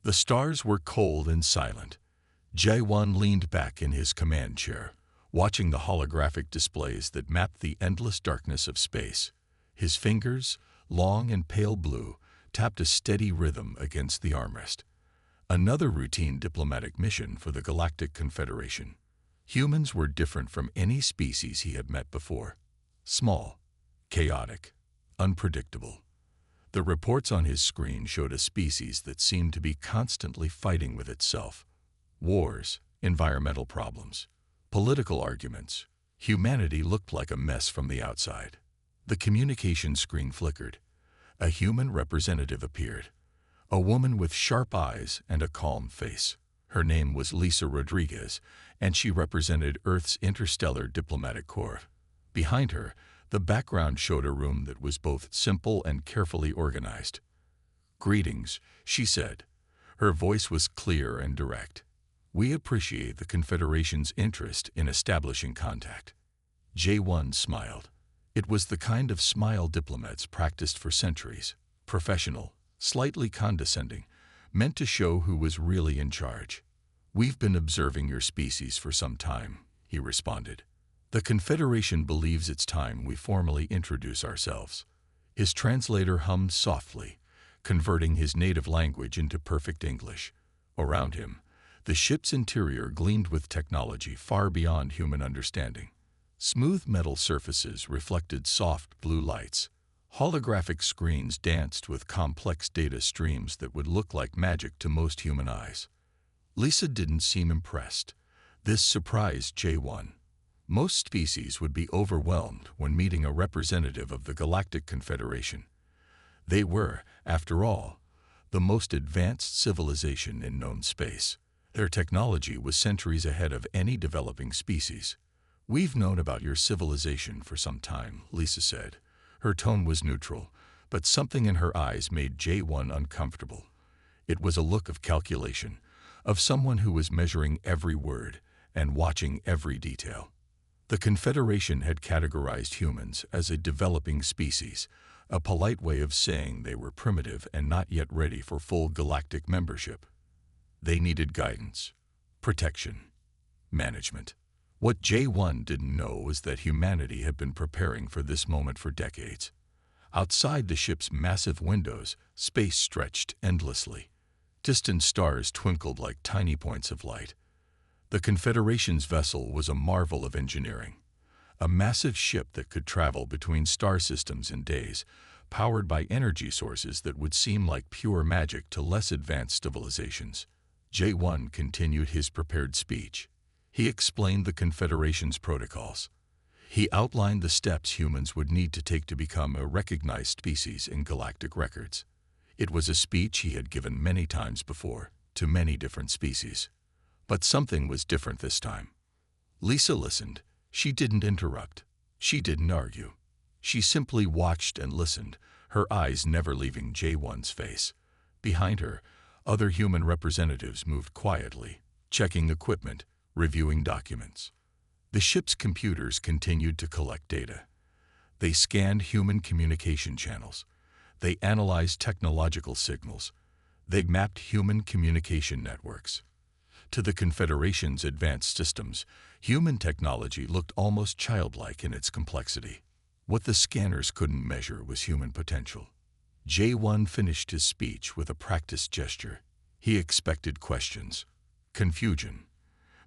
The stars were cold and silent. J1 leaned back in his command chair, watching the holographic displays that mapped the endless darkness of space. His fingers, long and pale blue, tapped a steady rhythm against the armrest. Another routine diplomatic mission for the Galactic Confederation. Humans were different from any species he had met before. Small, chaotic, unpredictable. The reports on his screen showed a species that seemed to be constantly fighting with itself. Wars, environmental problems, political arguments. Humanity looked like a mess from the outside. The communication screen flickered. A human representative appeared. A woman with sharp eyes and a calm face. Her name was Lisa Rodriguez, and she represented Earth's Interstellar Diplomatic Corps. Behind her, the background showed a room that was both simple and carefully organized. "Greetings," she said. Her voice was clear and direct. "We appreciate the Confederation's interest in establishing contact." J1 smiled. It was the kind of smile diplomats practiced for centuries, professional, slightly condescending, meant to show who was really in charge. "We've been observing your species for some time," he responded. "The Confederation believes it's time we formally introduce ourselves." His translator hummed softly, converting his native language into perfect English. Around him, the ship's interior gleamed with technology far beyond human understanding. Smooth metal surfaces reflected soft blue lights. Holographic screens danced with complex data streams that would look like magic to most human eyes. Lisa didn't seem impressed. This surprised J1. Most species would be overwhelmed when meeting a representative of the Galactic Confederation. They were, after all, the most advanced civilization in known space. Their technology was centuries ahead of any developing species. "We've known about your civilization for some time," Lisa said. Her tone was neutral, but something in her eyes made J1 uncomfortable. It was a look of calculation, of someone who was measuring every word and watching every detail. The Confederation had categorized humans as a developing species, a polite way of saying they were primitive and not yet ready for full galactic membership. They needed guidance, protection, management. What J1 didn't know was that humanity had been preparing for this moment for decades. Outside the ship's massive windows, space stretched endlessly. Distant stars twinkled like tiny points of light. The Confederation's vessel was a marvel of engineering. A massive ship that could travel between star systems in days, powered by energy sources that would seem like pure magic to less advanced civilizations. J1 continued his prepared speech. He explained the Confederation's protocols. He outlined the steps humans would need to take to become a recognized species in galactic records. It was a speech he had given many times before, to many different species. But something was different this time. Lisa listened. She didn't interrupt. She didn't argue. She simply watched and listened, her eyes never leaving J1's face. Behind her, other human representatives moved quietly, checking equipment, reviewing documents. The ship's computers continued to collect data. They scanned human communication channels. They analyzed technological signals. They mapped human communication networks. To the Confederation's advanced systems, human technology looked almost childlike in its complexity. What the scanners couldn't measure was human potential. J1 finished his speech with a practiced gesture. He expected questions, confusion,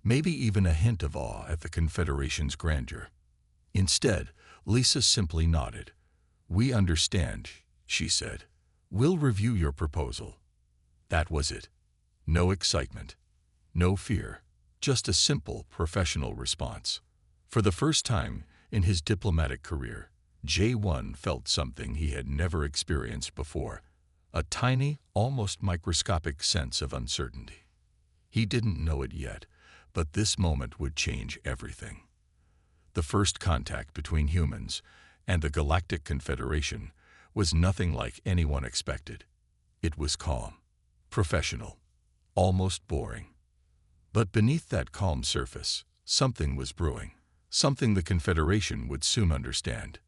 maybe even a hint of awe at the Confederation's grandeur. Instead, Lisa simply nodded. "We understand," she said. "We'll review your proposal." That was it. No excitement, no fear, just a simple, professional response. For the first time in his diplomatic career, J1 felt something he had never experienced before, a tiny, almost microscopic sense of uncertainty. He didn't know it yet, but this moment would change everything. The first contact between humans and the Galactic Confederation was nothing like anyone expected. It was calm, professional, almost boring. But beneath that calm surface, something was brewing, something the Confederation would soon understand.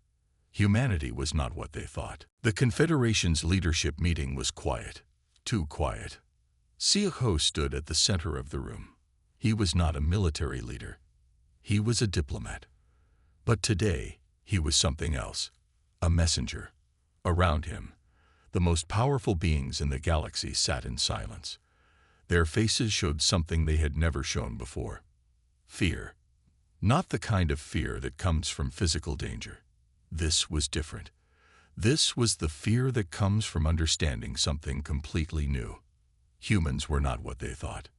Humanity was not what they thought. The Confederation's leadership meeting was quiet, too quiet. Siak stood at the center of the room. He was not a military leader. He was a diplomat. But today, he was something else. A messenger. Around him, the most powerful beings in the galaxy sat in silence. Their faces showed something they had never shown before. Fear. Not the kind of fear that comes from physical danger. This was different. This was the fear that comes from understanding something completely new. Humans were not what they thought.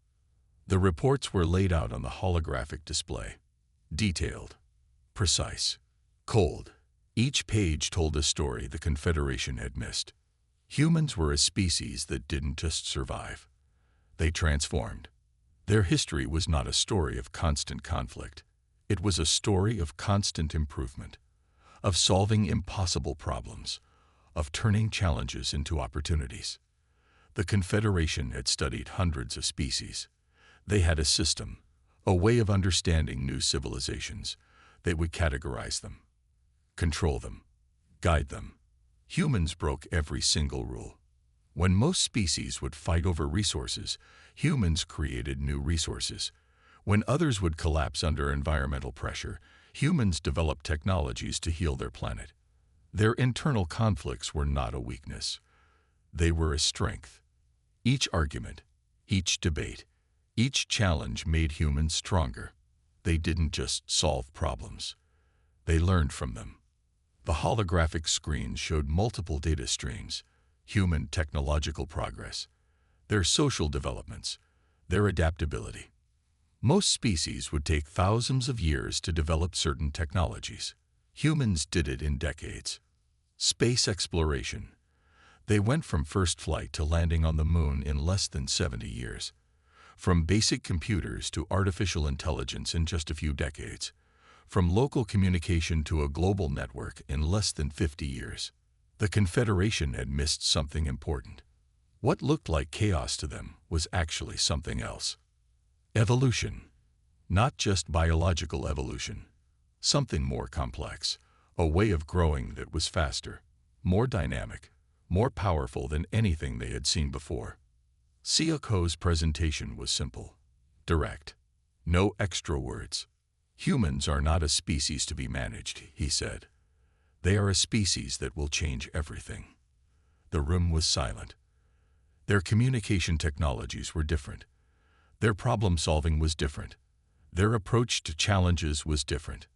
The reports were laid out on the holographic display. Detailed. Precise. Cold. Each page told a story the Confederation had missed. Humans were a species that didn't just survive. They transformed. Their history was not a story of constant conflict. It was a story of constant improvement, of solving impossible problems, of turning challenges into opportunities. The Confederation had studied hundreds of species. They had a system, a way of understanding new civilizations. They would categorize them, control them, guide them. Humans broke every single rule. When most species would fight over resources, humans created new resources. When others would collapse under environmental pressure, humans developed technologies to heal their planet. Their internal conflicts were not a weakness. They were a strength. Each argument, each debate, each challenge made humans stronger. They didn't just solve problems. They learned from them. The holographic screens showed multiple data streams, human technological progress, their social developments, their adaptability. Most species would take thousands of years to develop certain technologies. Humans did it in decades. Space exploration. They went from first flight to landing on the moon in less than 70 years. From basic computers to artificial intelligence in just a few decades. From local communication to a global network in less than 50 years. The Confederation had missed something important. What looked like chaos to them was actually something else. Evolution. Not just biological evolution. Something more complex. A way of growing that was faster, more dynamic, more powerful than anything they had seen before. Siako's presentation was simple, direct. No extra words. Humans are not a species to be managed, he said. They are a species that will change everything. The room was silent. Their communication technologies were different. Their problem-solving was different. Their approach to challenges was different.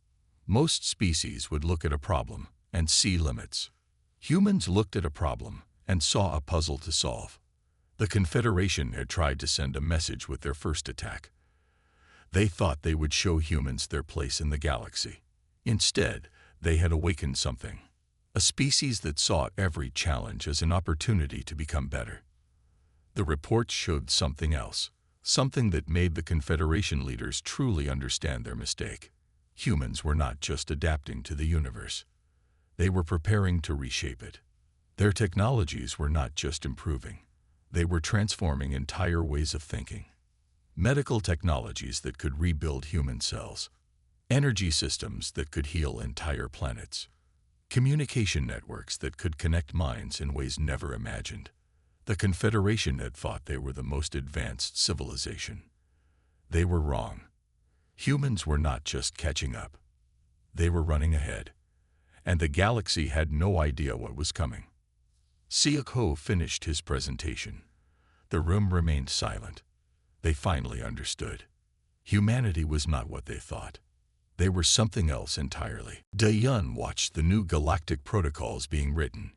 Most species would look at a problem and see limits. Humans looked at a problem and saw a puzzle to solve. The Confederation had tried to send a message with their first attack. They thought they would show humans their place in the galaxy. Instead, they had awakened something. A species that saw every challenge as an opportunity to become better. The reports showed something else, something that made the Confederation leaders truly understand their mistake. Humans were not just adapting to the universe. They were preparing to reshape it. Their technologies were not just improving. They were transforming entire ways of thinking. Medical technologies that could rebuild human cells. Energy systems that could heal entire planets. Communication networks that could connect minds in ways never imagined. The Confederation had thought they were the most advanced civilization. They were wrong. Humans were not just catching up. They were running ahead. And the galaxy had no idea what was coming. Siak finished his presentation. The room remained silent. They finally understood. Humanity was not what they thought. They were something else entirely. Dayun watched the new galactic protocols being written.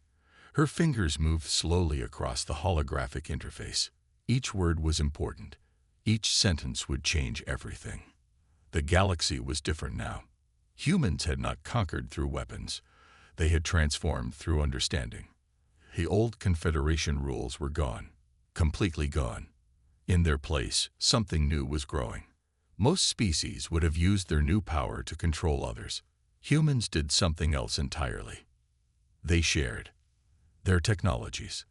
Her fingers moved slowly across the holographic interface. Each word was important. Each sentence would change everything. The galaxy was different now. Humans had not conquered through weapons. They had transformed through understanding. The old Confederation rules were gone, completely gone. In their place, something new was growing. Most species would have used their new power to control others. Humans did something else entirely. They shared their technologies,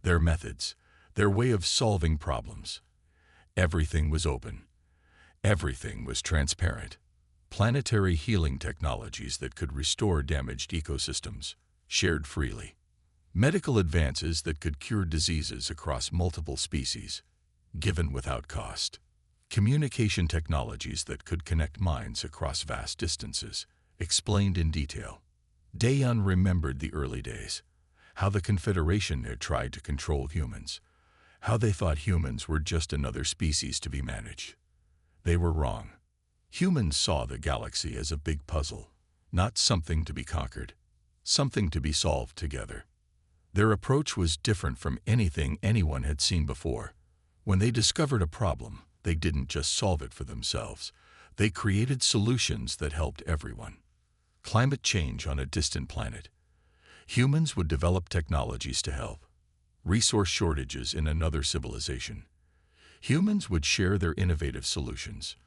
their methods, their way of solving problems. Everything was open. Everything was transparent. Planetary healing technologies that could restore damaged ecosystems, shared freely. Medical advances that could cure diseases across multiple species, given without cost. Communication technologies that could connect minds across vast distances, explained in detail. Daeun remembered the early days, how the Confederation had tried to control humans, how they thought humans were just another species to be managed. They were wrong. Humans saw the galaxy as a big puzzle, not something to be conquered, something to be solved together. Their approach was different from anything anyone had seen before. When they discovered a problem, they didn't just solve it for themselves. They created solutions that helped everyone. Climate change on a distant planet. Humans would develop technologies to help. Resource shortages in another civilization. Humans would share their innovative solutions.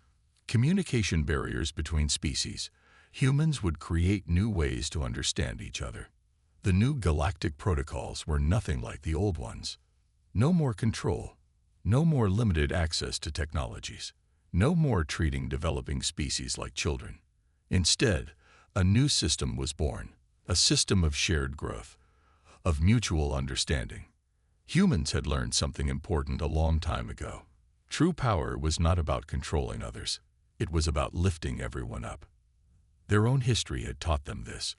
Communication barriers between species. Humans would create new ways to understand each other. The new galactic protocols were nothing like the old ones. No more control. No more limited access to technologies. No more treating developing species like children. Instead, a new system was born, a system of shared growth, of mutual understanding. Humans had learned something important a long time ago. True power was not about controlling others. It was about lifting everyone up. Their own history had taught them this.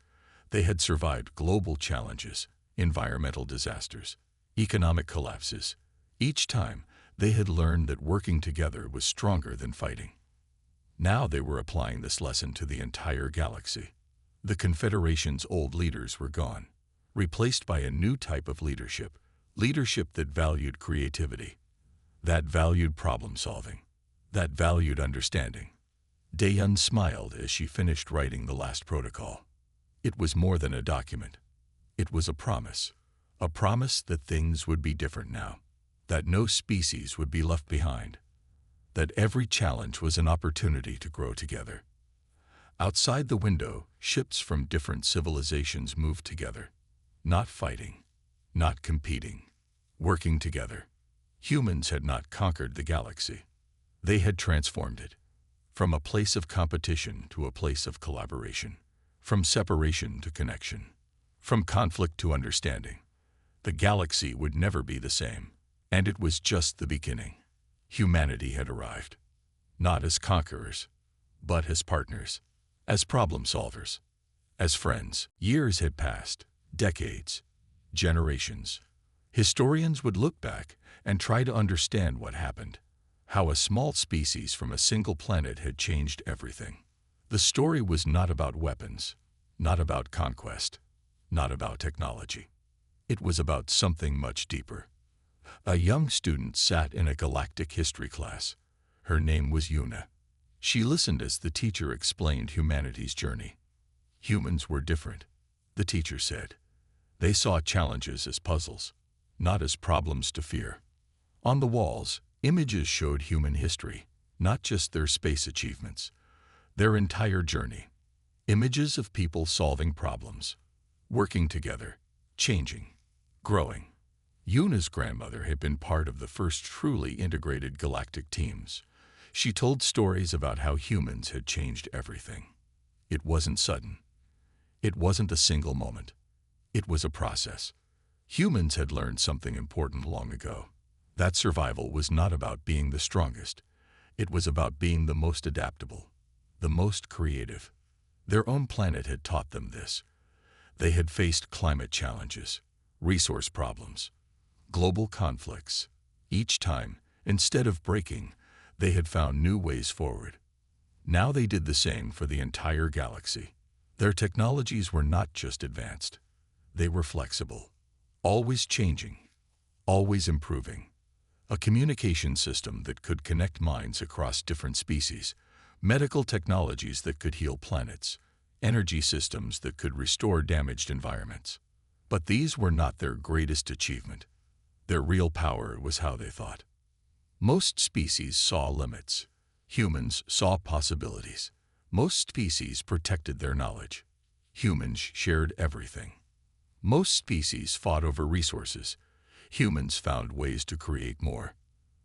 They had survived global challenges, environmental disasters, economic collapses. Each time, they had learned that working together was stronger than fighting. Now they were applying this lesson to the entire galaxy. The Confederation's old leaders were gone, replaced by a new type of leadership, leadership that valued creativity, that valued problem-solving, that valued understanding. Daeun smiled as she finished writing the last protocol. It was more than a document. It was a promise that things would be different now, that no species would be left behind, that every challenge was an opportunity to grow together. Outside the window, ships from different civilizations moved together, not fighting, not competing, working together. Humans had not conquered the galaxy. They had transformed it, from a place of competition to a place of collaboration, from separation to connection, from conflict to understanding. The galaxy would never be the same, and it was just the beginning. Humanity had arrived, not as conquerors, but as partners, as problem solvers, as friends. Years had passed, decades, generations. Historians would look back and try to understand what happened, how a small species from a single planet had changed everything. The story was not about weapons, not about conquest, not about technology. It was about something much deeper. A young student sat in a galactic history class. Her name was Yuna. She listened as the teacher explained humanity's journey. Humans were different, the teacher said. They saw challenges as puzzles, not as problems to fear. On the walls, images showed human history, not just their space achievements, their entire journey. Images of people solving problems, working together, changing, growing. Yuna's grandmother had been part of the first truly integrated galactic teams. She told stories about how humans had changed everything. It wasn't sudden. It wasn't a single moment. It was a process. Humans had learned something important long ago. That survival was not about being the strongest. It was about being the most adaptable, the most creative. Their own planet had taught them this. They had faced climate challenges, resource problems, global conflicts. Each time, instead of breaking, they had found new ways forward. Now they did the same for the entire galaxy. Their technologies were not just advanced. They were flexible, always changing, always improving. A communication system that could connect minds across different species, medical technologies that could heal planets, energy systems that could restore damaged environments. But these were not their greatest achievement. Their real power was how they thought. Most species saw limits. Humans saw possibilities. Most species protected their knowledge. Humans shared everything. Most species fought over resources. Humans found ways to create more.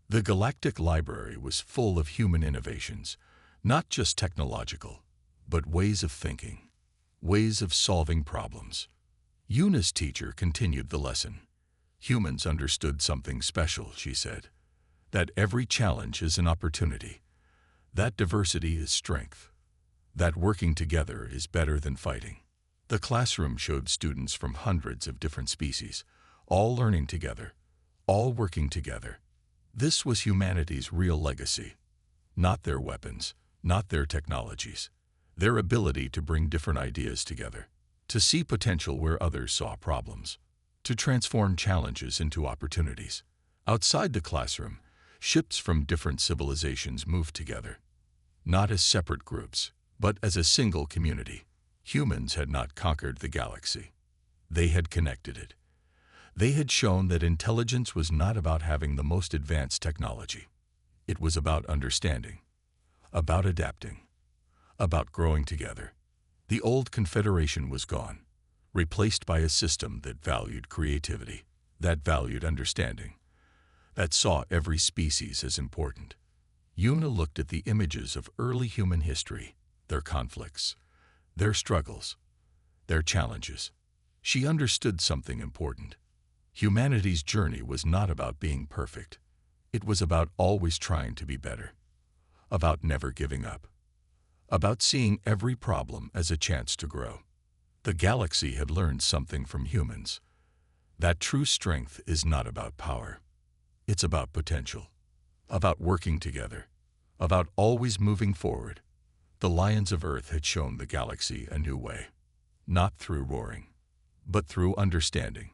The Galactic Library was full of human innovations, not just technological, but ways of thinking, ways of solving problems. Yuna's teacher continued the lesson. Humans understood something special, she said. that every challenge is an opportunity, that diversity is strength, that working together is better than fighting. The classroom showed students from hundreds of different species, all learning together, all working together. This was humanity's real legacy, not their weapons, not their technologies, their ability to bring different ideas together, to see potential where others saw problems, to transform challenges into opportunities. Outside the classroom, ships from different civilizations moved together, not as separate groups, but as a single community. Humans had not conquered the galaxy. They had connected it. They had shown that intelligence was not about having the most advanced technology. It was about understanding, about adapting, about growing together. The old Confederation was gone, replaced by a system that valued creativity, that valued understanding, that saw every species as important. Yuna looked at the images of early human history, their conflicts, their struggles, their challenges. She understood something important. Humanity's journey was not about being perfect. It was about always trying to be better, about never giving up, about seeing every problem as a chance to grow. The galaxy had learned something from humans, that true strength is not about power. It's about potential, about working together, about always moving forward. The Lions of Earth had shown the galaxy a new way, not through roaring, but through understanding.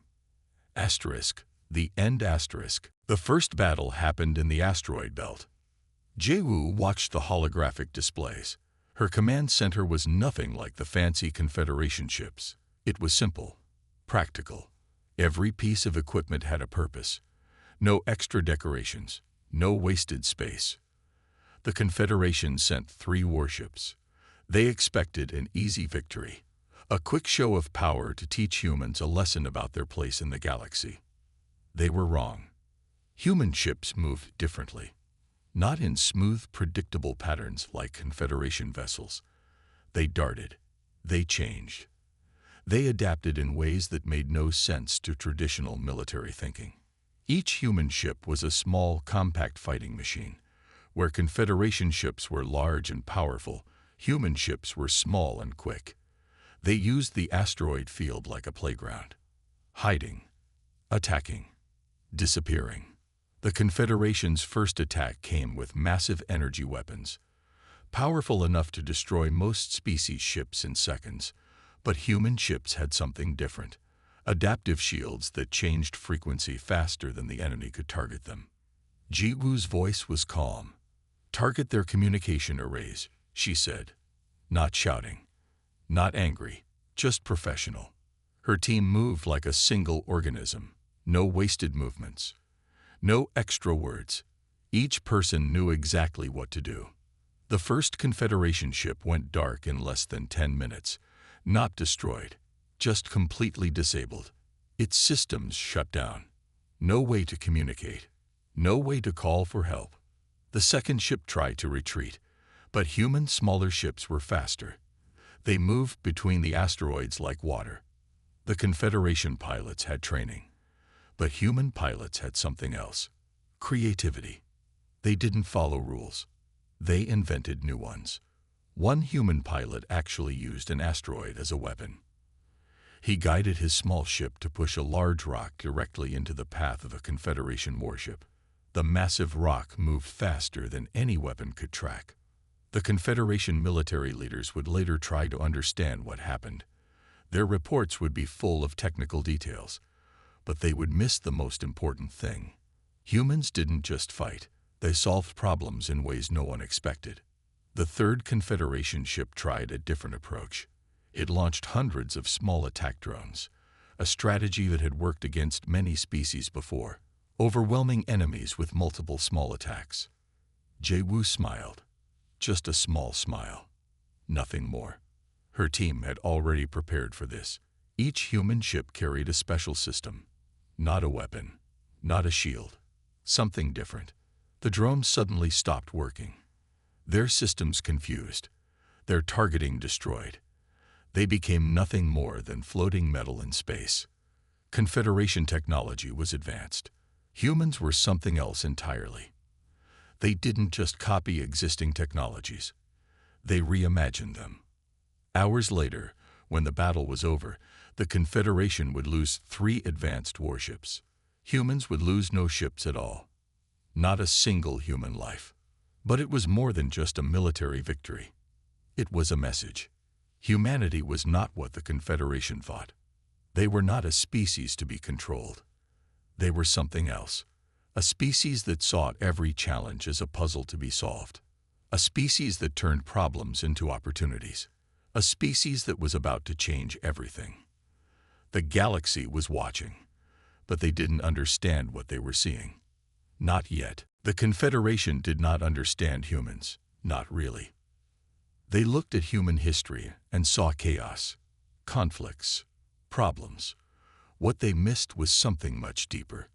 Asterisk, the end asterisk. The first battle happened in the asteroid belt. Jae-woo watched the holographic displays. Her command center was nothing like the fancy Confederation ships. It was simple, practical. Every piece of equipment had a purpose. No extra decorations, no wasted space. The Confederation sent 3 warships. They expected an easy victory, a quick show of power to teach humans a lesson about their place in the galaxy. They were wrong. Human ships moved differently, not in smooth, predictable patterns like Confederation vessels. They darted. They changed. They adapted in ways that made no sense to traditional military thinking. Each human ship was a small, compact fighting machine. Where Confederation ships were large and powerful, human ships were small and quick. They used the asteroid field like a playground, hiding, attacking, disappearing. The Confederation's first attack came with massive energy weapons, powerful enough to destroy most species' ships in seconds. But human ships had something different, adaptive shields that changed frequency faster than the enemy could target them. Ji-woo's voice was calm. "Target their communication arrays," she said. Not shouting, not angry, just professional. Her team moved like a single organism. No wasted movements, no extra words. Each person knew exactly what to do. The first Confederation ship went dark in less than 10 minutes. Not destroyed, just completely disabled. Its systems shut down. No way to communicate, no way to call for help. The second ship tried to retreat, but human smaller ships were faster. They moved between the asteroids like water. The Confederation pilots had training, but human pilots had something else: creativity. They didn't follow rules. They invented new ones. One human pilot actually used an asteroid as a weapon. He guided his small ship to push a large rock directly into the path of a Confederation warship. The massive rock moved faster than any weapon could track. The Confederation military leaders would later try to understand what happened. Their reports would be full of technical details, but they would miss the most important thing. Humans didn't just fight. They solved problems in ways no one expected. The third Confederation ship tried a different approach. It launched hundreds of small attack drones, a strategy that had worked against many species before, overwhelming enemies with multiple small attacks. Jae-woo smiled. Just a small smile. Nothing more. Her team had already prepared for this. Each human ship carried a special system. Not a weapon, not a shield. Something different. The drones suddenly stopped working. Their systems confused. Their targeting destroyed. They became nothing more than floating metal in space. Confederation technology was advanced. Humans were something else entirely. They didn't just copy existing technologies. They reimagined them. Hours later, when the battle was over, the Confederation would lose 3 advanced warships. Humans would lose no ships at all. Not a single human life. But it was more than just a military victory. It was a message. Humanity was not what the Confederation thought. They were not a species to be controlled. They were something else. A species that saw every challenge as a puzzle to be solved. A species that turned problems into opportunities. A species that was about to change everything. The galaxy was watching, but they didn't understand what they were seeing. Not yet. The Confederation did not understand humans. Not really. They looked at human history and saw chaos, conflicts, problems. What they missed was something much deeper.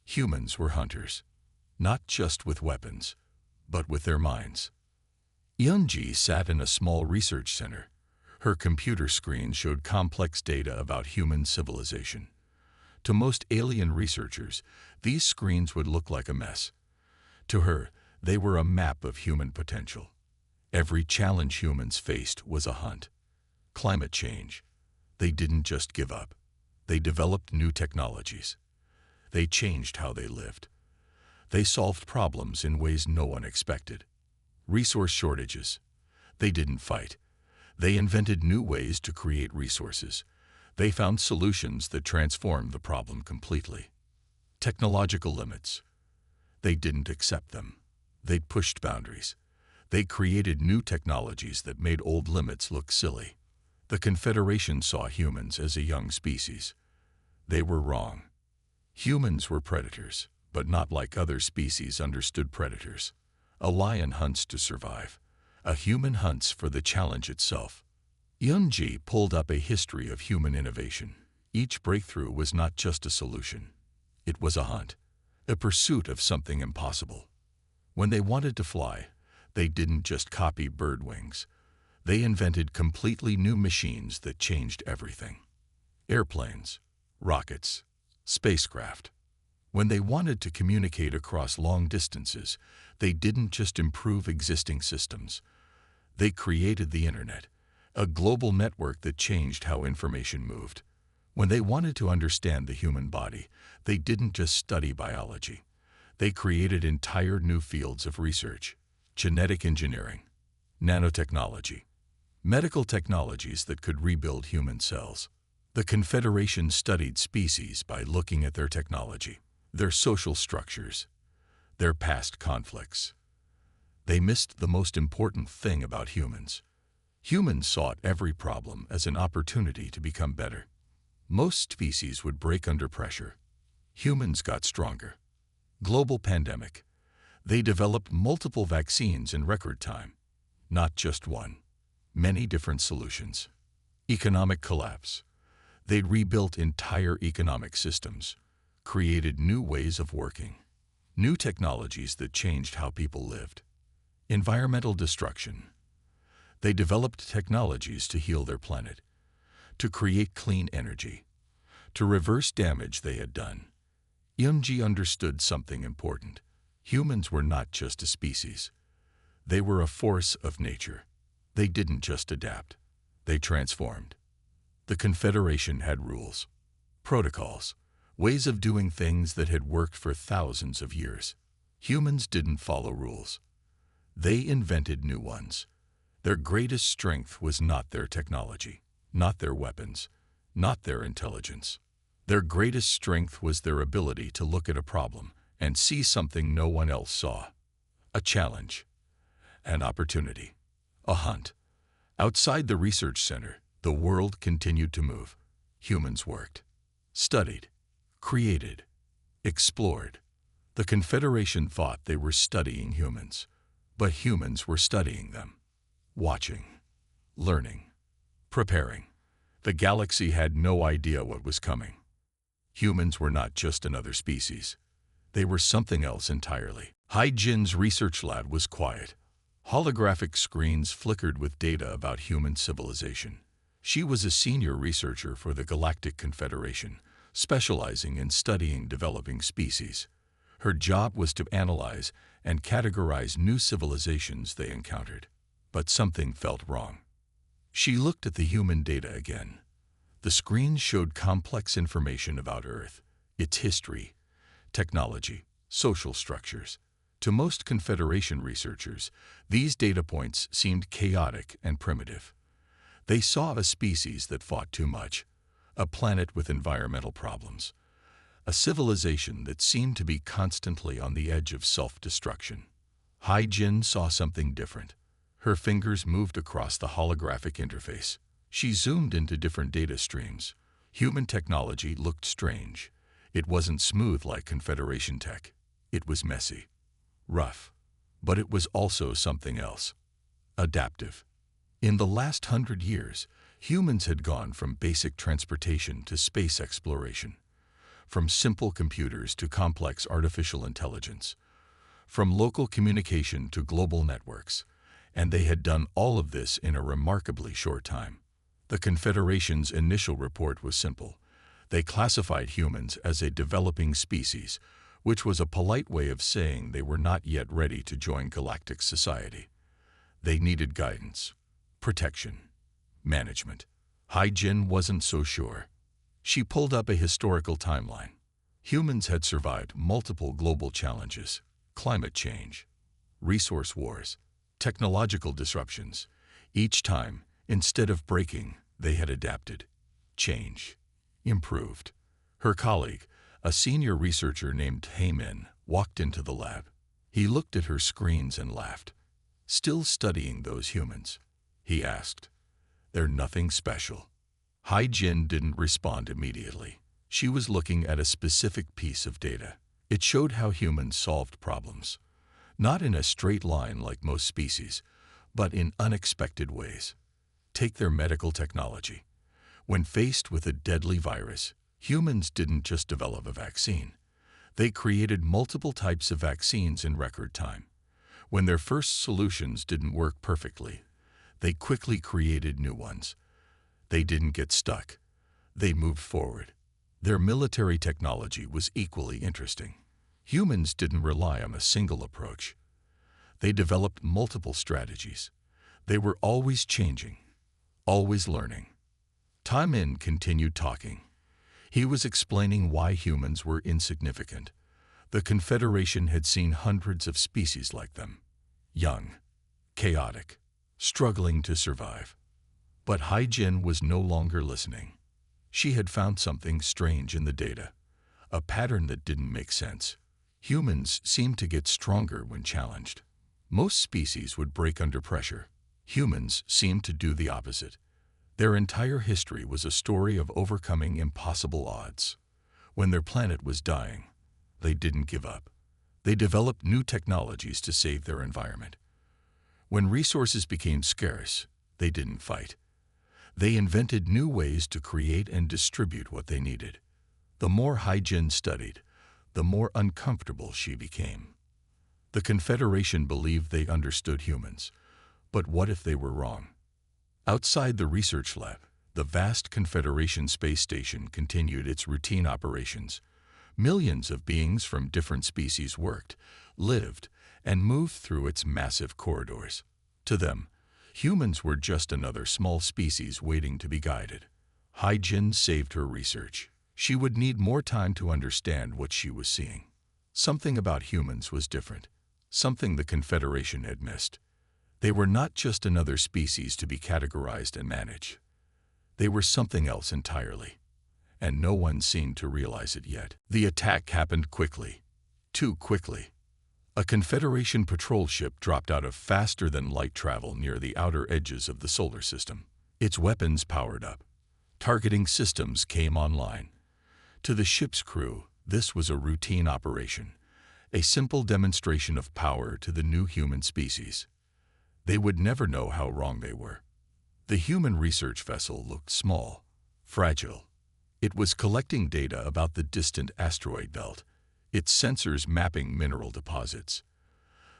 Humans were hunters, not just with weapons, but with their minds. Yunji sat in a small research center. Her computer screen showed complex data about human civilization. To most alien researchers, these screens would look like a mess. To her, they were a map of human potential. Every challenge humans faced was a hunt. Climate change. They didn't just give up. They developed new technologies. They changed how they lived. They solved problems in ways no one expected. Resource shortages. They didn't fight. They invented new ways to create resources. They found solutions that transformed the problem completely. Technological limits. They didn't accept them. They pushed boundaries. They created new technologies that made old limits look silly. The Confederation saw humans as a young species. They were wrong. Humans were predators, but not like other species understood predators. A lion hunts to survive. A human hunts for the challenge itself. Yunji pulled up a history of human innovation. Each breakthrough was not just a solution. It was a hunt, a pursuit of something impossible. When they wanted to fly, they didn't just copy bird wings. They invented completely new machines that changed everything. Airplanes, rockets, spacecraft. When they wanted to communicate across long distances, they didn't just improve existing systems. They created the internet, a global network that changed how information moved. When they wanted to understand the human body, they didn't just study biology. They created entire new fields of research: genetic engineering, nanotechnology, medical technologies that could rebuild human cells. The Confederation studied species by looking at their technology, their social structures, their past conflicts. They missed the most important thing about humans. Humans saw every problem as an opportunity to become better. Most species would break under pressure. Humans got stronger. Global pandemic. They developed multiple vaccines in record time. Not just one. Many different solutions. Economic collapse. They rebuilt entire economic systems, created new ways of working, new technologies that changed how people lived. Environmental destruction. They developed technologies to heal their planet, to create clean energy, to reverse damage they had done. Yunji understood something important. Humans were not just a species. They were a force of nature. They didn't just adapt. They transformed. The Confederation had rules, protocols, ways of doing things that had worked for thousands of years. Humans didn't follow rules. They invented new ones. Their greatest strength was not their technology, not their weapons, not their intelligence. Their greatest strength was their ability to look at a problem and see something no one else saw. A challenge, an opportunity, a hunt. Outside the research center, the world continued to move. Humans worked, studied, created, explored. The Confederation thought they were studying humans, but humans were studying them, watching, learning, preparing. The galaxy had no idea what was coming. Humans were not just another species. They were something else entirely. Hai Jin's research lab was quiet. Holographic screens flickered with data about human civilization. She was a senior researcher for the Galactic Confederation, specializing in studying developing species. Her job was to analyze and categorize new civilizations they encountered. But something felt wrong. She looked at the human data again. The screen showed complex information about Earth, its history, technology, social structures. To most Confederation researchers, these data points seemed chaotic and primitive. They saw a species that fought too much, a planet with environmental problems, a civilization that seemed to be constantly on the edge of self-destruction. Hai Jin saw something different. Her fingers moved across the holographic interface. She zoomed into different data streams. Human technology looked strange. It wasn't smooth like Confederation tech. It was messy, rough, but it was also something else. Adaptive. In the last 100 years, humans had gone from basic transportation to space exploration, from simple computers to complex artificial intelligence, from local communication to global networks, and they had done all of this in a remarkably short time. The Confederation's initial report was simple. They classified humans as a developing species, which was a polite way of saying they were not yet ready to join galactic society. They needed guidance, protection, management. Hai Jin wasn't so sure. She pulled up a historical timeline. Humans had survived multiple global challenges: climate change, resource wars, technological disruptions. Each time, instead of breaking, they had adapted, changed, improved. Her colleague, a senior researcher named Heyman, walked into the lab. He looked at her screens and laughed. "Still studying those humans?" he asked. "They're nothing special." Hai Jin didn't respond immediately. She was looking at a specific piece of data. It showed how humans solved problems, not in a straight line like most species, but in unexpected ways. Take their medical technology. When faced with a deadly virus, humans didn't just develop a vaccine. They created multiple types of vaccines in record time. When their first solutions didn't work perfectly, they quickly created new ones. They didn't get stuck. They moved forward. Their military technology was equally interesting. Humans didn't rely on a single approach. They developed multiple strategies. They were always changing, always learning. Min continued talking. He was explaining why humans were insignificant. The Confederation had seen hundreds of species like them. Young, chaotic, struggling to survive. But Hai Jin was no longer listening. She had found something strange in the data, a pattern that didn't make sense. Humans seemed to get stronger when challenged. Most species would break under pressure. Humans seemed to do the opposite. Their entire history was a story of overcoming impossible odds. When their planet was dying, they didn't give up. They developed new technologies to save their environment. When resources became scarce, they didn't fight. They invented new ways to create and distribute what they needed. The more Hai Jin studied, the more uncomfortable she became. The Confederation believed they understood humans, but what if they were wrong? Outside the research lab, the vast Confederation space station continued its routine operations. Millions of beings from different species worked, lived, and moved through its massive corridors. To them, humans were just another small species waiting to be guided. Hai Jin saved her research. She would need more time to understand what she was seeing. Something about humans was different, something the Confederation had missed. They were not just another species to be categorized and managed. They were something else entirely, and no one seemed to realize it yet. The attack happened quickly, too quickly. A Confederation patrol ship dropped out of faster-than-light travel near the outer edges of the solar system. Its weapons powered up. Targeting systems came online. To the ship's crew, this was a routine operation, a simple demonstration of power to the new human species. They would never know how wrong they were. The human research vessel looked small, fragile. It was collecting data about the distant asteroid belt, its sensors mapping mineral deposits.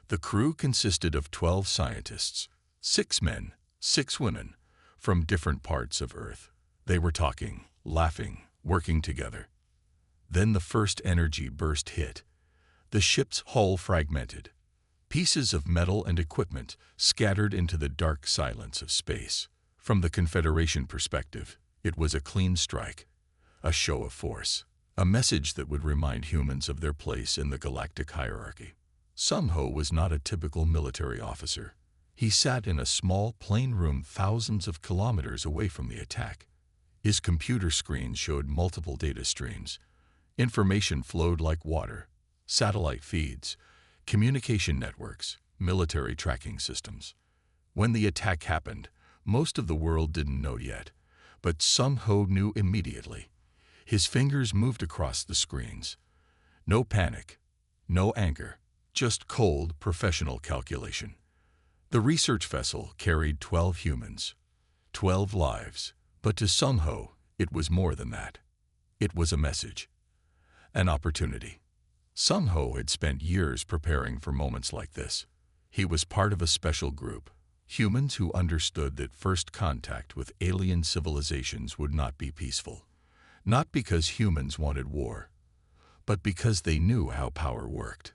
The crew consisted of 12 scientists, 6 men, 6 women, from different parts of Earth. They were talking, laughing, working together. Then the first energy burst hit. The ship's hull fragmented. pieces of metal and equipment scattered into the dark silence of space. From the Confederation perspective, it was a clean strike, a show of force, a message that would remind humans of their place in the galactic hierarchy. Sun Ho was not a typical military officer. He sat in a small, plain room thousands of kilometers away from the attack. His computer screen showed multiple data streams. Information flowed like water: satellite feeds, communication networks, military tracking systems. When the attack happened, most of the world didn't know yet, but Sun Ho knew immediately. His fingers moved across the screens. No panic, no anger, just cold, professional calculation. The research vessel carried 12 humans, 12 lives, but to Sun Ho, it was more than that. It was a message, an opportunity. Sun Ho had spent years preparing for moments like this. He was part of a special group, humans who understood that first contact with alien civilizations would not be peaceful. Not because humans wanted war, but because they knew how power worked.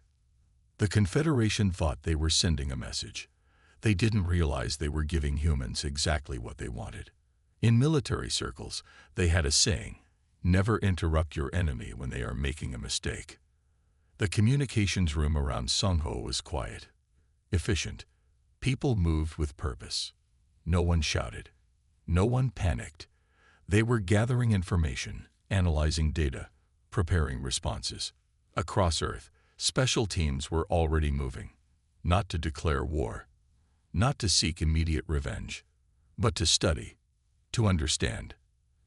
The Confederation thought they were sending a message. They didn't realize they were giving humans exactly what they wanted. In military circles, they had a saying: never interrupt your enemy when they are making a mistake. The communications room around Sun Ho was quiet, efficient. People moved with purpose. No one shouted. No one panicked. They were gathering information, analyzing data, preparing responses. Across Earth, special teams were already moving, not to declare war, not to seek immediate revenge, but to study, to understand,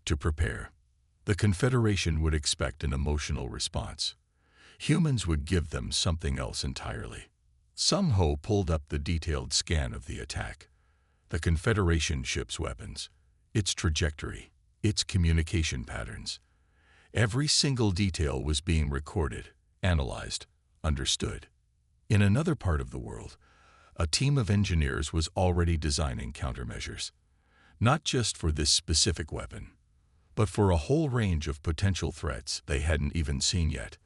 to prepare. The Confederation would expect an emotional response. Humans would give them something else entirely. Sun Ho pulled up the detailed scan of the attack. The Confederation ship's weapons, its trajectory, its communication patterns. Every single detail was being recorded, analyzed, understood. In another part of the world, a team of engineers was already designing countermeasures, not just for this specific weapon, but for a whole range of potential threats they hadn't even seen yet.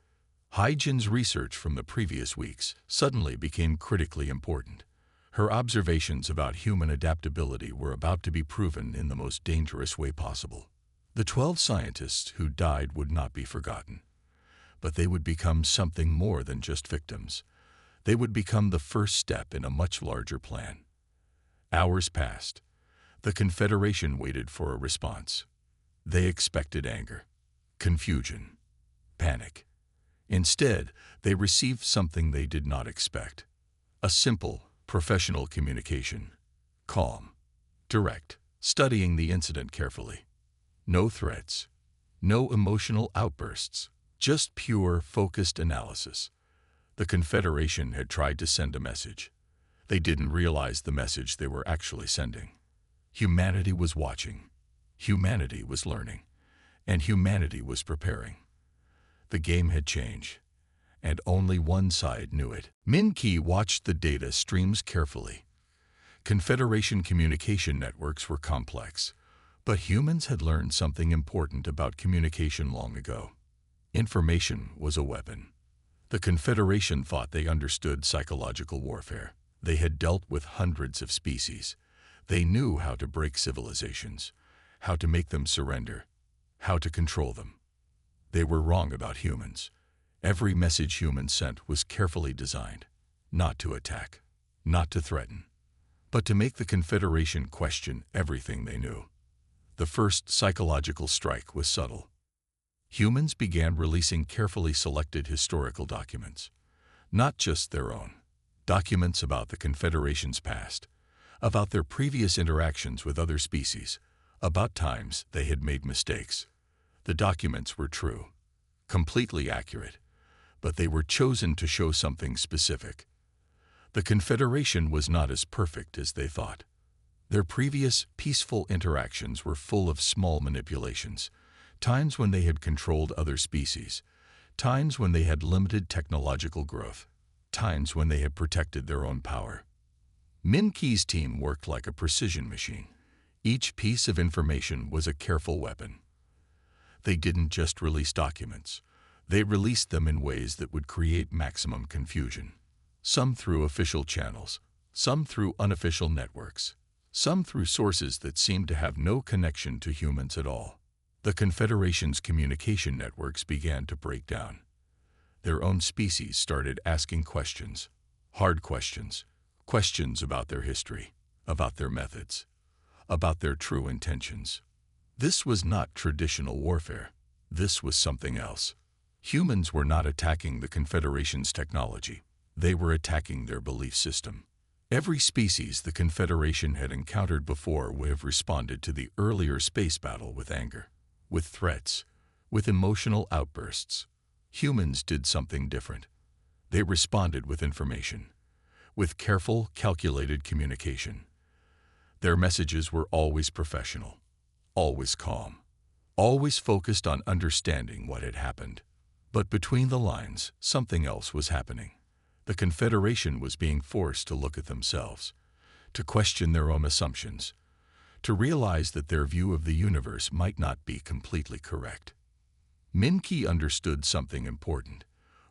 Hai-Jin's research from the previous weeks suddenly became critically important. Her observations about human adaptability were about to be proven in the most dangerous way possible. The 12 scientists who died would not be forgotten, but they would become something more than just victims. They would become the first step in a much larger plan. Hours passed. The Confederation waited for a response. They expected anger, confusion, panic. Instead, they received something they did not expect: a simple, professional communication. Calm, direct, studying the incident carefully. No threats, no emotional outbursts, just pure, focused analysis. The Confederation had tried to send a message. They didn't realize the message they were actually sending. Humanity was watching, humanity was learning, and humanity was preparing. The game had changed, and only one side knew it. Min Ki watched the data streams carefully. Confederation communication networks were complex, but humans had learned something important about communication long ago. Information was a weapon. The Confederation thought they understood psychological warfare. They had dealt with hundreds of species. They knew how to break civilizations, how to make them surrender, how to control them. They were wrong about humans. Every message humans sent was carefully designed, not to attack, not to threaten, but to make the Confederation question everything they knew. The first psychological strike was subtle. Humans began releasing carefully selected historical documents, not just their own. Documents about the Confederation's past, about their previous interactions with other species, about times they had made mistakes. The documents were true, completely accurate, but they were chosen to show something specific. The Confederation was not as perfect as they thought. Their previous peaceful interactions were full of small manipulations, times when they had controlled other species, times when they had limited technological growth, times when they had protected their own power. Min Ki's team worked like a precision machine. Each piece of information was a careful weapon. They didn't just release documents. They released them in ways that would create maximum confusion. some through official channels, some through unofficial networks, some through sources that seemed to have no connection to humans at all. The Confederation's communication networks began to break down. Their own species started asking questions, hard questions, questions about their history, about their methods, about their true intentions. This was not traditional warfare. This was something else. Humans were not attacking the Confederation's technology. They were attacking their belief system. Every species the Confederation had encountered before would have responded to the earlier space battle with anger, with threats, with emotional outbursts. Humans did something different. They responded with information, with careful, calculated communication. Their messages were always professional, always calm, always focused on understanding what had happened. But between the lines, something else was happening. The Confederation was being forced to look at themselves, to question their own assumptions, to realize that their view of the universe might not be completely correct. Min-Ki understood something important.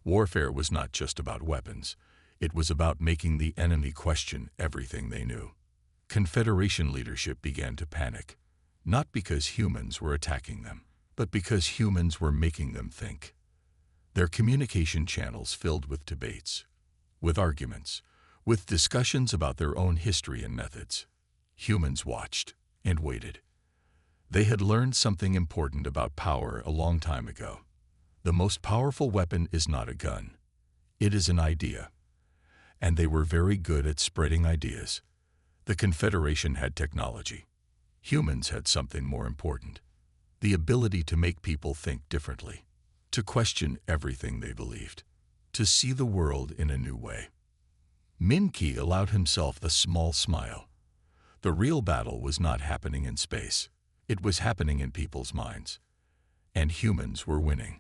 Warfare was not just about weapons. It was about making the enemy question everything they knew. Confederation leadership began to panic, not because humans were attacking them, but because humans were making them think. Their communication channels filled with debates, with arguments, with discussions about their own history and methods. Humans watched and waited. They had learned something important about power a long time ago. The most powerful weapon is not a gun. It is an idea. And they were very good at spreading ideas. The Confederation had technology. Humans had something more important: the ability to make people think differently, to question everything they believed, to see the world in a new way. Min-Ki allowed himself a small smile. The real battle was not happening in space. It was happening in people's minds. And humans were winning.